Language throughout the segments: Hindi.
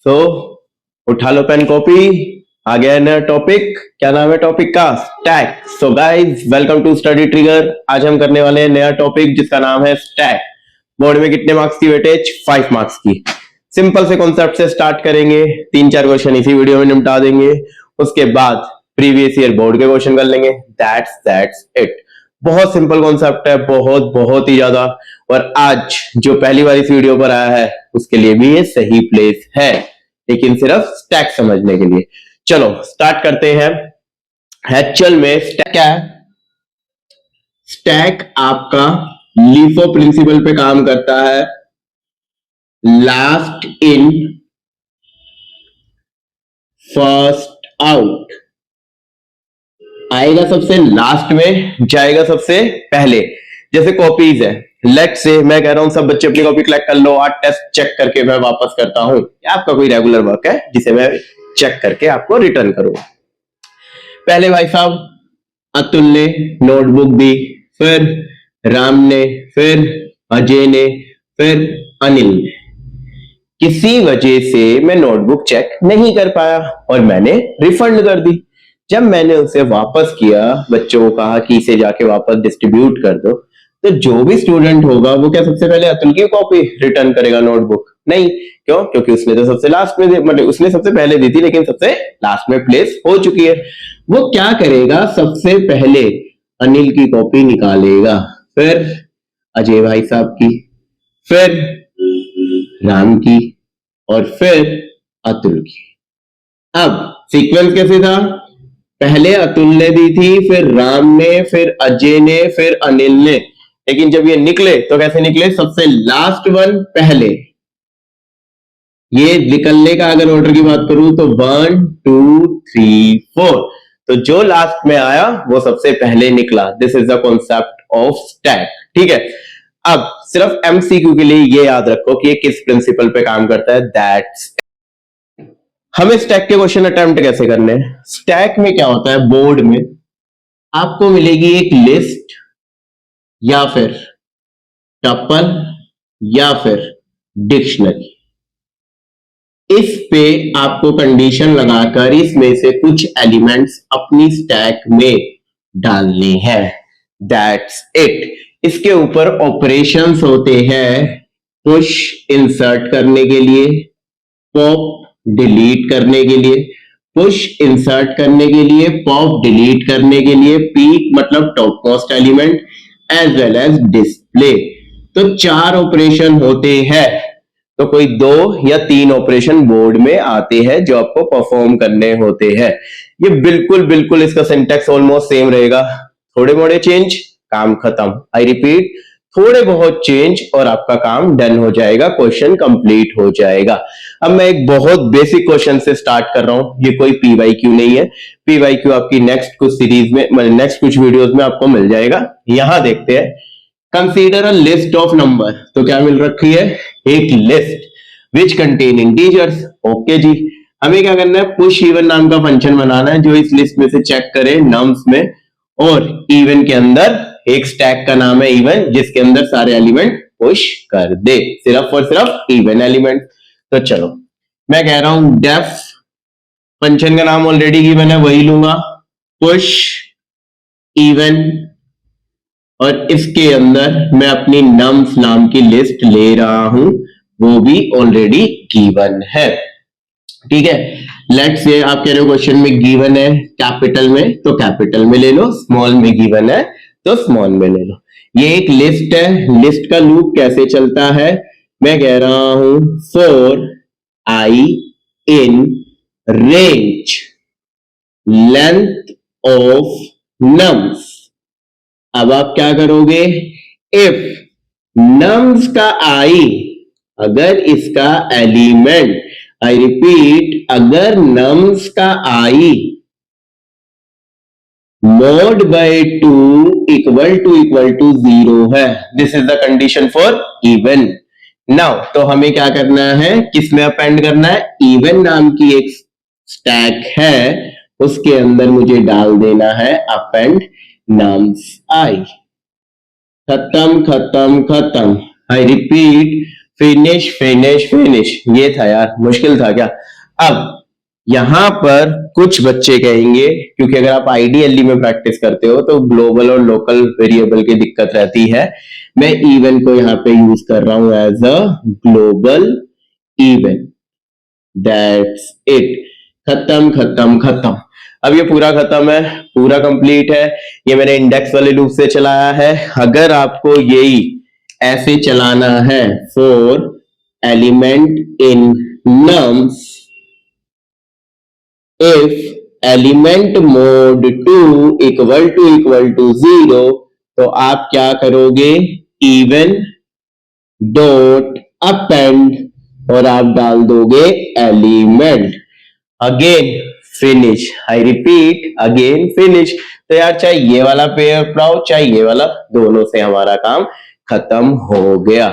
सो उठा लो पेन कॉपी, आ गया नया टॉपिक। क्या नाम है टॉपिक का? Stack. So guys welcome to Study Trigger. आज हम करने वाले हैं नया टॉपिक जिसका नाम है स्टैक। बोर्ड में कितने मार्क्स की वेटेज? 5 मार्क्स की। सिंपल से कॉन्सेप्ट से स्टार्ट करेंगे, 3-4 क्वेश्चन इसी वीडियो में निपटा देंगे। उसके बाद प्रीवियस ईयर बोर्ड के क्वेश्चन कर लेंगे। That's it. बहुत सिंपल कॉन्सेप्ट है, बहुत बहुत ही ज्यादा। और आज जो पहली बार इस वीडियो पर आया है उसके लिए भी ये सही प्लेस है, लेकिन सिर्फ स्टैक समझने के लिए। चलो स्टार्ट करते हैं। एक्चुअल में स्टैक क्या है? स्टैक आपका लीफो प्रिंसिपल पे काम करता है। Last in first out. आएगा सबसे लास्ट में, जाएगा सबसे पहले। जैसे कॉपीज है, लेट से मैं कह रहा हूं सब बच्चे अपनी कॉपी कलेक्ट कर लो, आज टेस्ट चेक करके मैं वापस करता हूं। आपका कोई रेगुलर वर्क है जिसे मैं चेक करके आपको रिटर्न करूंगा। पहले भाई साहब अतुल ने नोटबुक दी, फिर राम ने, फिर अजय ने, फिर अनिल ने। किसी वजह से मैं नोटबुक चेक नहीं कर पाया और मैंने रिफंड कर दी। जब मैंने उसे वापस किया, बच्चों को कहा कि इसे जाके वापस डिस्ट्रीब्यूट कर दो, तो जो भी स्टूडेंट होगा वो क्या सबसे पहले अतुल की कॉपी रिटर्न करेगा? नोटबुक नहीं। क्यों? क्योंकि उसने तो सबसे लास्ट में मतलब उसने सबसे पहले दी थी, लेकिन सबसे लास्ट में प्लेस हो चुकी है। वो क्या करेगा? सबसे पहले अनिल की कॉपी निकालेगा, फिर अजय भाई साहब की, फिर राम की और फिर अतुल की। अब सीक्वेंस कैसे था? पहले अतुल ने दी थी, फिर राम ने, फिर अजय ने, फिर अनिल ने। लेकिन जब ये निकले तो कैसे निकले? सबसे लास्ट वन पहले। ये निकलने का अगर ऑर्डर की बात करूं तो 1 2 3 4, तो जो लास्ट में आया वो सबसे पहले निकला। This is the concept of stack. ठीक है, अब सिर्फ एमसीक्यू के लिए ये याद रखो कि ये किस प्रिंसिपल पे काम करता है। दैट्स हमें स्टैक के क्वेश्चन अटेम्प्ट कैसे करने हैं। स्टैक में क्या होता है? बोर्ड में आपको मिलेगी एक लिस्ट या फिर टपल या फिर डिक्शनरी। इस पे आपको कंडीशन लगाकर इसमें से कुछ एलिमेंट्स अपनी स्टैक में डालने हैं। That's it. इसके ऊपर ऑपरेशंस होते हैं, पुश इंसर्ट करने के लिए, पॉप डिलीट करने के लिए। पुश इंसर्ट करने के लिए, पॉप डिलीट करने के लिए, पीक मतलब top most element, as well as display. तो 4 ऑपरेशन होते हैं। तो कोई 2 या 3 ऑपरेशन बोर्ड में आते हैं जो आपको परफॉर्म करने होते हैं। ये बिल्कुल बिल्कुल इसका सिंटैक्स ऑलमोस्ट सेम रहेगा। थोड़े मोड़े चेंज, काम खत्म। आई रिपीट, थोड़े बहुत चेंज और आपका काम डन हो जाएगा, क्वेश्चन कंप्लीट हो जाएगा। अब मैं एक बहुत बेसिक क्वेश्चन से स्टार्ट कर रहा हूं। ये कोई पीवाईक्यू नहीं है। पीवाईक्यू आपकी नेक्स्ट कुछ सीरीज में, नेक्स्ट कुछ वीडियोस में आपको मिल जाएगा। यहां देखते हैं, consider a list of number. तो क्या मिल रखी है? एक list which contain integers. Okay जी, हमें क्या करना है? पुश इवन नाम का फंक्शन बनाना है जो इस लिस्ट में से चेक करे नम्स में, और इवन के अंदर एक स्टैक का नाम है इवन, जिसके अंदर सारे एलिमेंट पुश कर दे, सिर्फ और सिर्फ इवन एलिमेंट। तो चलो मैं कह रहा हूं डेफ, फंक्शन का नाम ऑलरेडी गिवन है वही लूंगा, पुश इवन, और इसके अंदर मैं अपनी नम्स नाम की लिस्ट ले रहा हूं, वो भी ऑलरेडी गिवन है। ठीक है, लेट्स से आप कह रहे हो क्वेश्चन में गिवन है कैपिटल में, तो कैपिटल में ले लो, स्मॉल में गिवन है तो स्मॉल में ले लो। ये एक लिस्ट है। लिस्ट का लूप कैसे चलता है? मैं कह रहा हूं for I in range length of nums. अब आप क्या करोगे? इफ नम्स का आई, अगर इसका एलिमेंट, आई रिपीट, अगर नम्स का आई mod by 2 इक्वल टू 0 है, this is the condition for even. Now तो हमें क्या करना है? किसमें अपेंड करना है? इवन नाम की एक स्टैक है, उसके अंदर मुझे डाल देना है अपेंड नम्स आई। खत्म खत्म खत्म। I repeat, finish finish finish, ये था यार, मुश्किल था क्या? अब यहां पर कुछ बच्चे कहेंगे, क्योंकि अगर आप आईडीएलई में प्रैक्टिस करते हो तो ग्लोबल और लोकल वेरिएबल की दिक्कत रहती है। मैं इवन को यहां पे यूज कर रहा हूं as a global even, that's it. खत्म खत्म खत्म। अब ये पूरा खत्म है, पूरा कंप्लीट है। ये मैंने इंडेक्स वाले लूप से चलाया है। अगर आपको यही ऐसे चलाना है for element in nums, if element mode 2 equal to 0, तो आप क्या करोगे? इवन डॉट अपेंड और आप डाल दोगे element, again finish. I repeat, again finish. तो यार चाहे ये वाला पेयर पढ़ाओ चाहे ये वाला, दोनों से हमारा काम खत्म हो गया।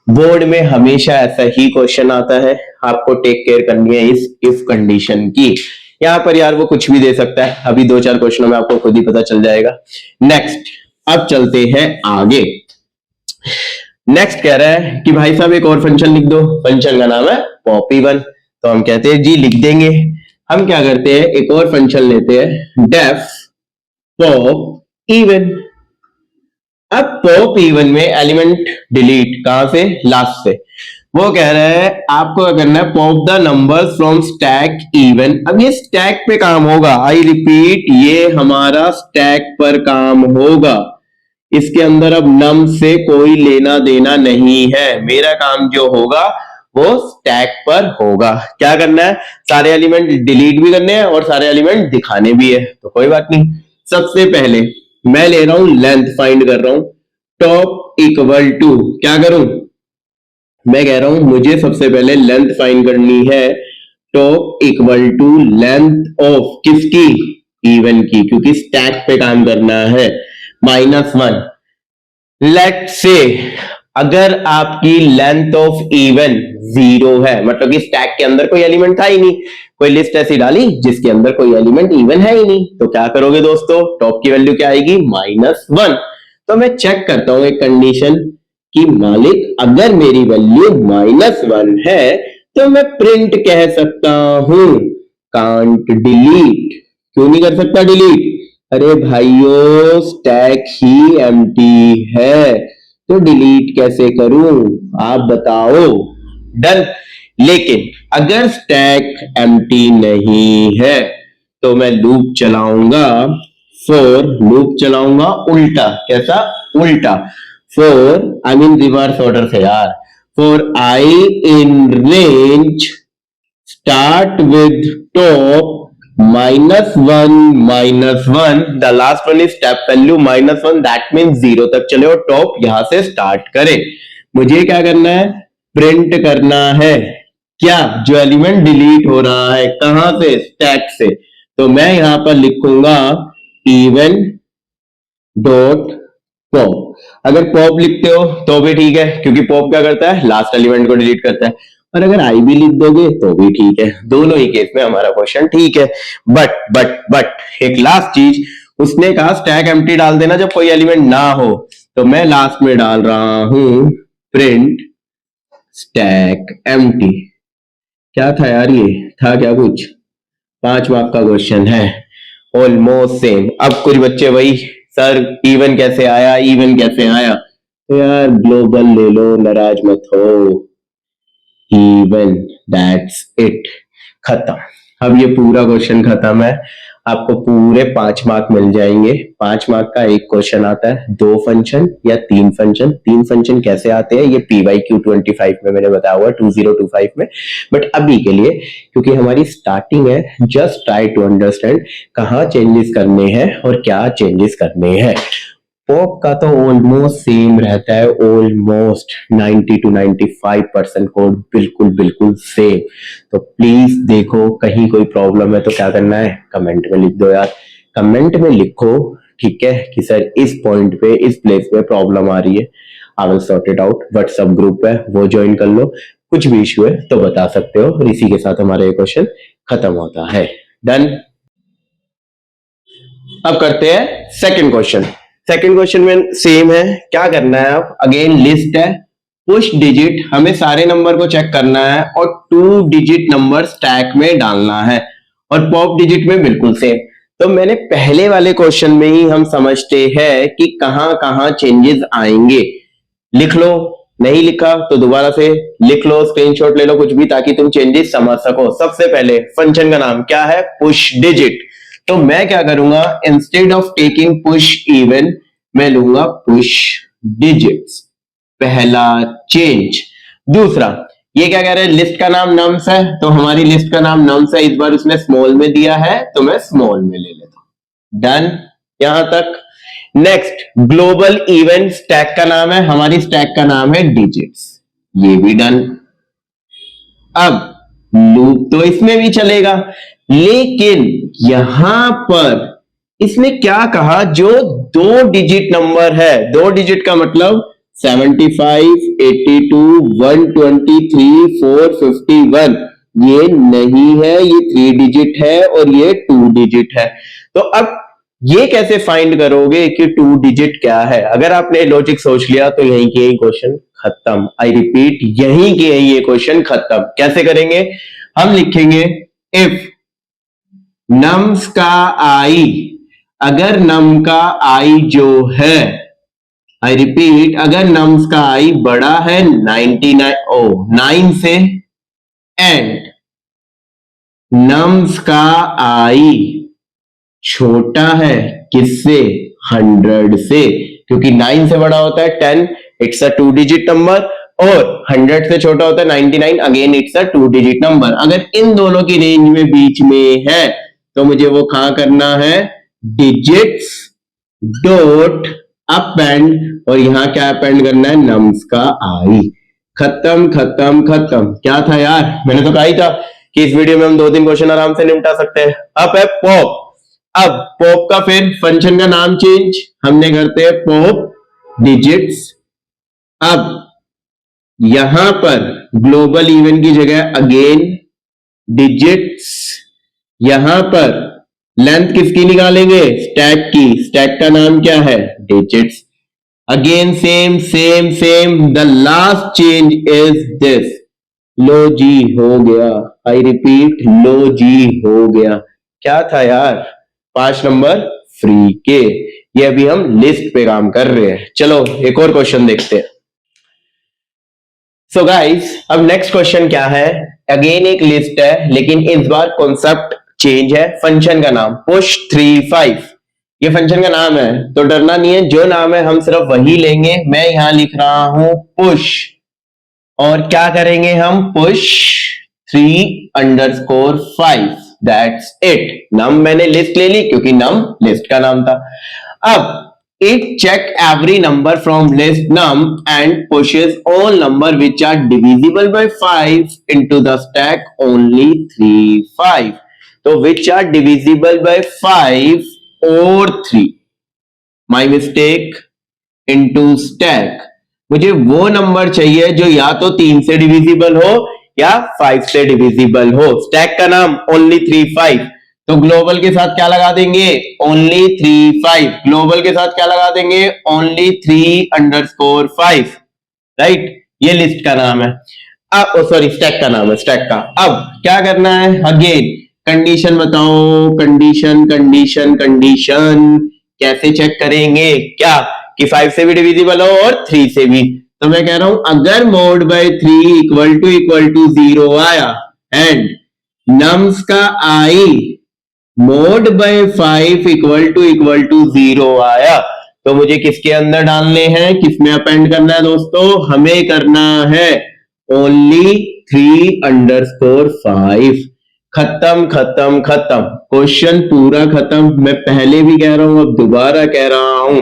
बोर्ड में हमेशा ऐसा ही क्वेश्चन आता है, आपको टेक केयर करनी है इस इफ कंडीशन की। यहां पर यार वो कुछ भी दे सकता है, अभी 2-4 क्वेश्चनों में आपको खुद ही पता चल जाएगा। नेक्स्ट, अब चलते हैं आगे। नेक्स्ट कह रहा है कि भाई साहब एक और फंक्शन लिख दो, फंक्शन का नाम है पॉप1। तो हम कहते हैं जी लिख देंगे। हम क्या करते हैं, एक और फंक्शन लेते हैं, डेफ पॉप इवन। अब पॉप इवन में एलिमेंट डिलीट कहां से? लास्ट से। वो कह रहा है आपको क्या करना है, pop the number from stack even. अब ये स्टैक पे काम होगा, आई रिपीट ये हमारा स्टैक पर काम होगा। इसके अंदर अब नम से कोई लेना देना नहीं है, मेरा काम जो होगा वो स्टैक पर होगा। क्या करना है, सारे एलिमेंट डिलीट भी करने हैं और सारे एलिमेंट दिखाने भी है, तो कोई बात नहीं। सबसे पहले मैं ले रहा हूं लेंथ, फाइंड कर रहा हूं टॉप इक्वल टू, क्या करूं, मैं कह रहा हूं मुझे सबसे पहले लेंथ फाइंड करनी है, top equal to length of किसकी? इवन की, क्योंकि स्टैक पे काम करना है, -1। लेट से अगर आपकी लेंथ ऑफ इवन 0 है, मतलब कि स्टैक के अंदर कोई एलिमेंट था ही नहीं, कोई लिस्ट ऐसी डाली जिसके अंदर कोई एलिमेंट इवन है ही नहीं, तो क्या करोगे दोस्तों, टॉप की वैल्यू क्या आएगी? -1। तो मैं चेक करता हूं एक कंडीशन कि मालिक अगर मेरी वैल्यू -1 है तो मैं प्रिंट कह सकता हूं, कांट डिलीट। क्यों नहीं कर सकता डिलीट? अरे भाइयों स्टैक ही एम्प्टी है, तो डिलीट कैसे करूं, आप बताओ। डन। लेकिन अगर स्टैक एम्प्टी नहीं है तो मैं लूप चलाऊंगा, लूप चलाऊंगा उल्टा। कैसा? उल्टा। आई मीन रिवर्स ऑर्डर से यार। For I in range start with top -1 -1, the last one is step value -1, that means 0 तक चले और टॉप यहां से स्टार्ट करें। मुझे क्या करना है, प्रिंट करना है क्या? जो एलिमेंट डिलीट हो रहा है, कहां से? स्टैक से। तो मैं यहां पर लिखूंगा इवन डॉट पॉप। अगर पॉप लिखते हो तो भी ठीक है, क्योंकि पॉप क्या करता है, लास्ट एलिमेंट को डिलीट करता है। और अगर आई भी लिख दोगे तो भी ठीक है, दोनों ही केस में हमारा क्वेश्चन ठीक है। बट एक लास्ट चीज, उसने कहा स्टैक एम्प्टी डाल देना जब कोई एलिमेंट ना हो, तो मैं लास्ट में डाल रहा हूं प्रिंट स्टैक एम्प्टी। क्या था यार, ये था क्या कुछ? 5 मार्क का क्वेश्चन है, ऑलमोस्ट सेम। अब कुछ बच्चे वही, सर इवन कैसे आया, इवन कैसे आया? तो यार ग्लोबल ले लो, नाराज मत हो, इवन, दैट्स इट, खत्म। अब ये पूरा क्वेश्चन खत्म है, आपको पूरे 5 मार्क मिल जाएंगे। 5 मार्क का एक क्वेश्चन आता है, 2 फंक्शन या 3 फंक्शन। 3 फंक्शन कैसे आते हैं ये PYQ25 में मैंने बताया हुआ, 2025 में। बट अभी के लिए क्योंकि हमारी स्टार्टिंग है, जस्ट ट्राई टू अंडरस्टैंड कहाँ चेंजेस करने हैं और क्या चेंजेस करने हैं। पॉप का तो ऑलमोस्ट सेम रहता है, ऑलमोस्ट 90 to 95% कोड बिल्कुल सेम। तो प्लीज देखो, कहीं कोई प्रॉब्लम है तो क्या करना है, कमेंट में लिख दो यार, कमेंट में लिखो, ठीक है, कि सर इस पॉइंट पे, इस प्लेस पे प्रॉब्लम आ रही है, I will sort it out. WhatsApp group है वो ज्वाइन कर लो, कुछ भी इश्यू है तो बता सकते हो। और इसी के साथ हमारा ये क्वेश्चन खत्म होता है। डन। अब करते हैं सेकंड क्वेश्चन। सेकंड क्वेश्चन में सेम है, क्या करना है, आप अगेन लिस्ट है, पुश डिजिट हमें सारे नंबर को चेक करना है और 2 डिजिट नंबर स्टैक में डालना है और पॉप डिजिट में बिल्कुल सेम। तो मैंने पहले वाले क्वेश्चन में ही हम समझते हैं कि कहां कहां चेंजेस आएंगे। लिख लो, नहीं लिखा तो दोबारा से लिख लो, स्क्रीनशॉट ले लो, कुछ भी, ताकि तुम चेंजेस समझ सको। सबसे पहले फंक्शन का नाम क्या है? Push digit. तो मैं क्या करूंगा, instead of taking push even मैं लूंगा पुश डिजिट्स, पहला चेंज। दूसरा, ये क्या कह रहे हैं, लिस्ट का नाम नम्स है, तो हमारी लिस्ट का नाम नम्स है, इस बार उसने स्मॉल में दिया है तो मैं स्मॉल में ले लेता हूं। डन यहां तक। नेक्स्ट, ग्लोबल इवेंट स्टैक का नाम है, हमारी स्टैक का नाम है डिजिट्स, ये भी डन। अब लूप तो इसमें भी चलेगा, लेकिन यहां पर इसने क्या कहा, जो 2 डिजिट नंबर है, 2 डिजिट का मतलब 75, 82, 123, 451, ये नहीं है, ये 3 डिजिट है और ये 2 डिजिट है। तो अब ये कैसे फाइंड करोगे कि 2 डिजिट क्या है? अगर आपने लॉजिक सोच लिया तो यहीं के यही क्वेश्चन खत्म। आई रिपीट, यहीं के यही ये क्वेश्चन खत्म। कैसे करेंगे? हम लिखेंगे इफ नम्स का आई, अगर नम का आई जो है, आई रिपीट, अगर नम्स का आई बड़ा है 9 से एंड नम्स का आई छोटा है किससे? 100 से, क्योंकि 9 से बड़ा होता है 10, इट्स अ 2 डिजिट नंबर, और 100 से छोटा होता है 99, again it's a 2 digit number. अगर इन दोनों की रेंज में बीच में है तो मुझे वो कहां करना है? डिजिट्स डॉट अपेंड, और यहां क्या अपेंड करना है? नम्स का आई। खत्म खत्म खत्म। क्या था यार, मैंने तो कहा ही था कि इस वीडियो में हम 2-3 क्वेश्चन आराम से निपटा सकते हैं। अब है पॉप। अब पॉप का फिर फंक्शन का नाम चेंज हमने करते हैं पॉप डिजिट्स। अब यहां पर ग्लोबल इवेंट की जगह अगेन डिजिट्स, यहां पर लेंथ किसकी निकालेंगे? स्टैक की, स्टैक का नाम क्या है? Digits. Again same same same, the last change is this, लो जी हो गया। आई रिपीट, लो जी हो गया। क्या था यार? 5 नंबर फ्री के। ये अभी हम लिस्ट पे काम कर रहे हैं। चलो एक और क्वेश्चन देखते हैं। सो गाइस, अब नेक्स्ट क्वेश्चन क्या है? अगेन एक लिस्ट है, लेकिन इस बार कॉन्सेप्ट चेंज है। फंक्शन का नाम पुश 35, ये फंक्शन का नाम है, तो डरना नहीं है, जो नाम है हम सिर्फ वही लेंगे। मैं यहां लिख रहा हूं पुश, और क्या करेंगे हम? Push 3_5, that's it. नम मैंने लिस्ट ले ली क्योंकि नम लिस्ट का नाम था। अब it check every number from list num and pushes all number which are divisible by 5 into the stack only 3, 5. तो which are divisible by 5 or 3, my mistake, into stack। मुझे वो नंबर चाहिए जो या तो 3 से डिविजिबल हो या 5 से डिविजिबल हो। स्टैक का नाम only 3, 5, तो ग्लोबल के साथ क्या लगा देंगे? ओनली 3, 5। ग्लोबल के साथ क्या लगा देंगे? Only 3_5, right. ये लिस्ट का नाम है। अब सॉरी, स्टैक का नाम है, स्टैक का। अब क्या करना है? अगेन कंडीशन बताओ, कंडीशन कंडीशन कंडीशन। कैसे चेक करेंगे? क्या कि 5 से भी डिविजिबल हो और 3 से भी। तो मैं कह रहा हूं अगर mod by 3 इक्वल टू 0 आया एंड नम्स का आई mod by 5 इक्वल टू 0 आया, तो मुझे किसके अंदर डालने हैं? किसमें अपेंड करना है दोस्तों? हमें करना है ओनली 3_5। खत्म खत्म खत्म, क्वेश्चन पूरा खत्म। मैं पहले भी कह रहा हूं, अब दोबारा कह रहा हूं,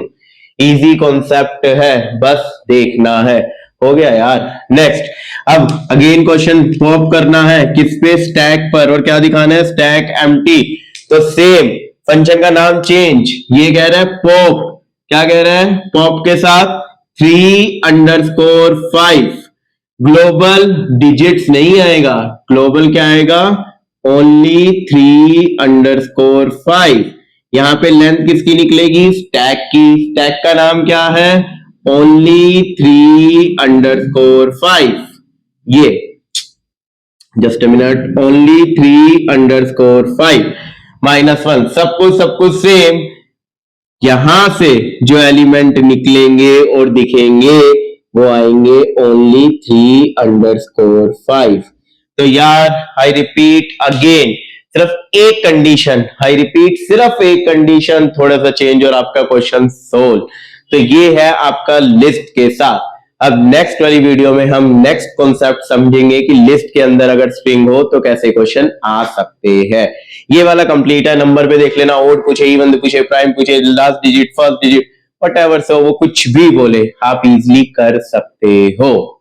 इजी कॉन्सेप्ट है, बस देखना है। हो गया यार। नेक्स्ट, अब अगेन क्वेश्चन पॉप करना है किस पे? स्टैक पर। और क्या दिखाना है? Stack empty. तो सेम फंक्शन का नाम चेंज, ये कह रहा है पॉप। क्या कह रहा है? पॉप के साथ 3_5। ग्लोबल डिजिट्स नहीं आएगा, ग्लोबल क्या आएगा? ओनली 3_5। यहां पे लेंथ किसकी निकलेगी? स्टैक की। स्टैक का नाम क्या है? only 3_5, ये जस्ट a minute, only 3_5 -1, सब कुछ सेम। यहां से जो एलिमेंट निकलेंगे और दिखेंगे वो आएंगे only 3_5। तो यार आई रिपीट अगेन, सिर्फ एक कंडीशन, आई रिपीट सिर्फ एक कंडीशन, थोड़ा सा चेंज और आपका क्वेश्चन सोल्व। तो ये है आपका लिस्ट के साथ। अब नेक्स्ट वाली वीडियो में हम नेक्स्ट कॉन्सेप्ट समझेंगे कि लिस्ट के अंदर अगर स्ट्रिंग हो तो कैसे क्वेश्चन आ सकते हैं। ये वाला कंप्लीट है, नंबर पे देख लेना, ओड पूछे, इवन पूछे, प्राइम पूछे, last digit, first digit, whatever, so वो कुछ भी बोले आप इजीली कर सकते हो।